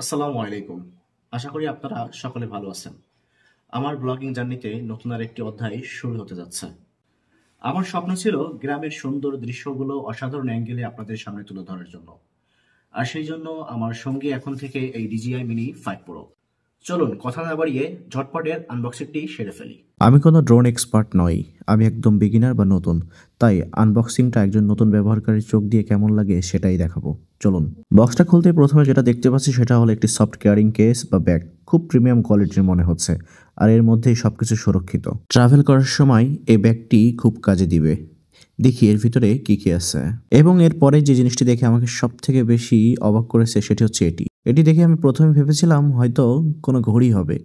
আসসালামু আলাইকুম। আশা করি আপনারা সকলে ভালো আছেন। আমার ব্লগিং জার্নিতে নতুন আর একটি অধ্যায় শুরু হতে যাচ্ছে। আমার স্বপ্ন ছিল গ্রামের সুন্দর দৃশ্যগুলো অসাধারণ অ্যাঙ্গেলে আপনাদের সামনে তুলে ধরার জন্য। আর সেই জন্য আমার সঙ্গে এখন থেকে এই DJI Mini 5 Pro। চলুন কথা না বাড়িয়ে ঝটপট এর আনবক্সিংটি সেরে ফেলি। আমি কোনো ড্রোন এক্সপার্ট নই, আমি একদম বিগিনার বা নতুন, তাই আনবক্সিংটা একজন নতুন ব্যবহারকারীর চোখ দিয়ে কেমন লাগে সেটাই দেখাবো। চলুন। বক্সটা খুলতে প্রথমে যেটা দেখতে পাচ্ছি সেটা হলো একটি সফট ক্যারিং কেস বা ব্যাগ, খুব প্রিমিয়াম কোয়ালিটির মনে হচ্ছে, আর এর মধ্যেই সবকিছু সুরক্ষিত। ট্রাভেল করার সময় এই ব্যাগটি খুব কাজে দিবে। দেখি এর ভিতরে কি কি আছে। এবং এরপরে যে জিনিসটি দেখে আমাকে সব থেকে বেশি অবাক করেছে সেটি হচ্ছে এটি দেখে আমি প্রথমে ভেবেছিলাম হয়তো কোনো ঘড়ি হবে,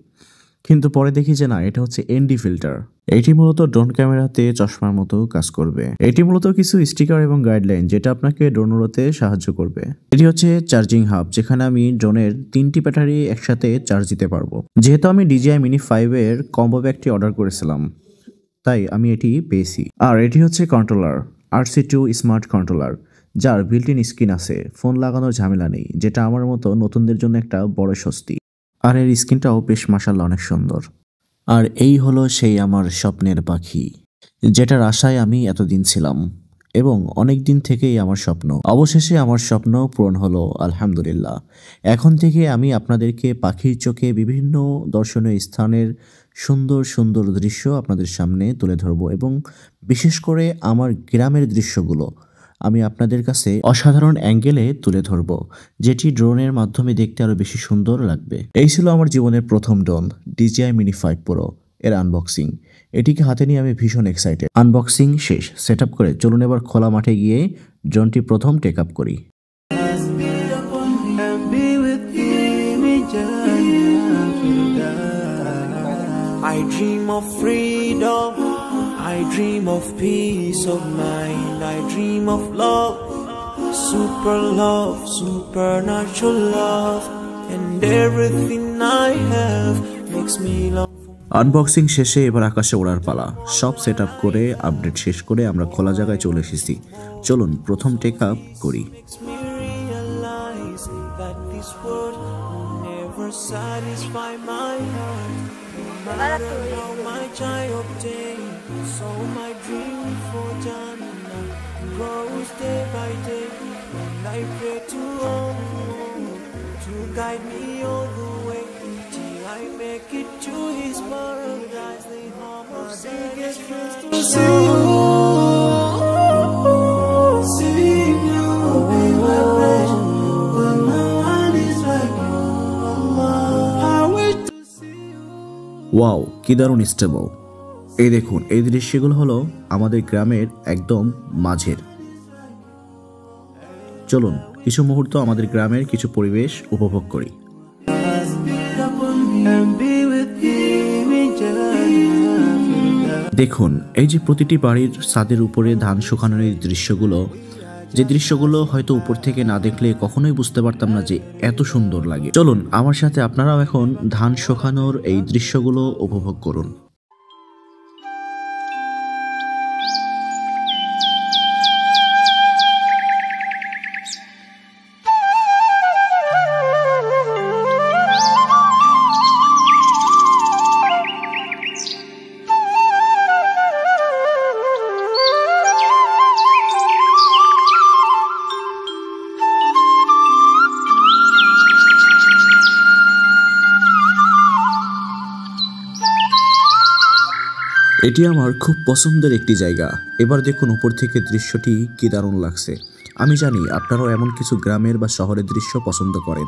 কিন্তু পরে দেখি যে না, এটা হচ্ছে ND ফিল্টার। এটি মূলত ড্রোন ক্যামেরাতে চশমার মতো কাজ করবে। এটি মূলত কিছু স্টিকার এবং গাইডলাইন যেটা আপনাকে ড্রোন উড়াতে সাহায্য করবে। এটি হচ্ছে চার্জিং হাব, যেখানে আমি ড্রোনের 3টি ব্যাটারি একসাথে চার্জ দিতে পারবো। যেহেতু আমি DJI Mini 5 এর কম্বো ব্যাগটি অর্ডার করেছিলাম, তাই আমি এটি পেয়েছি। আর এটি হচ্ছে কন্ট্রোলার, RC2 স্মার্ট কন্ট্রোলার, যার বিল্ট ইন স্ক্রিন আছে। ফোন লাগানোর ঝামেলা নেই, যেটা আমার মতো নতুনদের জন্য একটা বড় স্বস্তি। আর এর স্ক্রিনটাও বেশ মাশাআল্লাহ অনেক সুন্দর। আর এই হলো সেই আমার স্বপ্নের পাখি, যেটার আশায় আমি এতদিন ছিলাম এবং অনেক দিন থেকেই আমার স্বপ্ন। অবশেষে আমার স্বপ্ন পূরণ হলো, আলহামদুলিল্লাহ। এখন থেকে আমি আপনাদেরকে পাখির চোখে বিভিন্ন দর্শনীয় স্থানের সুন্দর সুন্দর দৃশ্য আপনাদের সামনে তুলে ধরবো, এবং বিশেষ করে আমার গ্রামের দৃশ্যগুলো আমি আপনাদের কাছে অসাধারণ অ্যাঙ্গেলে তুলে ধরব, যেটি ড্রোনের মাধ্যমে দেখতে আরো বেশি সুন্দর লাগবে। এই ছিল আমার জীবনের প্রথম ড্রোন DJI Mini 5 Pro এর আনবক্সিং। এটিকে হাতে নিয়ে আমি ভীষণ এক্সাইটেড। আনবক্সিং শেষ, সেট আপ করে চলুন এবার খোলা মাঠে গিয়ে ড্রোনটি প্রথম টেক আপ করি। I dream of freedom, I dream of peace of mind, I dream of love, supernatural love, and everything I have makes me love. Unboxing শেষে এবার আকাশে ওড়ার পালা। সব সেট আপ করে আপডেট শেষ করে আমরা খোলা জায়গায় চলে এসেছি। চলুন প্রথম টেক আপ করি। Satisfy my heart, no matter how much I obtain. So my dream for Jannah grows day by day, and I pray to Allah to guide me all the way till I make it to His paradise. The home of satisfaction. See you, be my pleasure. Wow, কি দারুণ stable. এই দেখুন, এই দৃশ্যগুলো হলো আমাদের গ্রামের একদম মাঝের। চলুন কিছু মুহূর্ত আমাদের গ্রামের কিছু পরিবেশ উপভোগ করি। দেখুন, এই যে প্রতিটি বাড়ির ছাদের উপরে ধান শুকানোর এই দৃশ্যগুলো, যে দৃশ্যগুলো হয়তো উপর থেকে না দেখলে কখনোই বুঝতে পারতাম না যে এত সুন্দর লাগে। চলুন আমার সাথে আপনারাও এখন ধান শুকানোর এই দৃশ্যগুলো উপভোগ করুন। এটি আমার খুব পছন্দের একটি জায়গা। এবার দেখুন উপর থেকে দৃশ্যটি কি দারুণ লাগছে। আমি জানি আপনারাও এমন কিছু গ্রামের বা শহরের দৃশ্য পছন্দ করেন,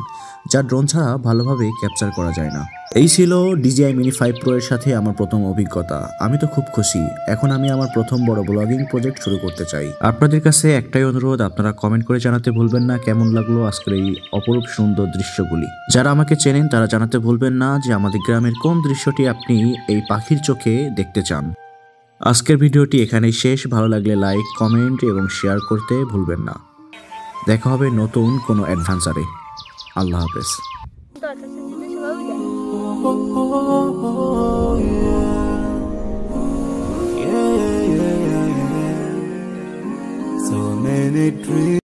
যা ড্রোন ছাড়া ভালোভাবে ক্যাপচার করা যায় না। এই ছিল DJI Mini 5 Pro এর সাথে আমার প্রথম অভিজ্ঞতা। আমি তো খুব খুশি। এখন আমি আমার প্রথম বড় ব্লগিং প্রজেক্ট শুরু করতে চাই। আপনাদের কাছে একটাই অনুরোধ, আপনারা কমেন্ট করে জানাতে ভুলবেন না কেমন লাগলো আজকের এই অপরূপ সুন্দর দৃশ্যগুলি। যারা আমাকে চেনেন তারা জানাতে ভুলবেন না যে আমাদের গ্রামের কোন দৃশ্যটি আপনি এই পাখির চোখে দেখতে চান। আজকের ভিডিওটি এখানেই শেষ। ভালো লাগলে লাইক, কমেন্ট এবং শেয়ার করতে ভুলবেন না। দেখা হবে নতুন কোনো অ্যাডভেঞ্চারে। আল্লাহ হাফেজ। So many dreams.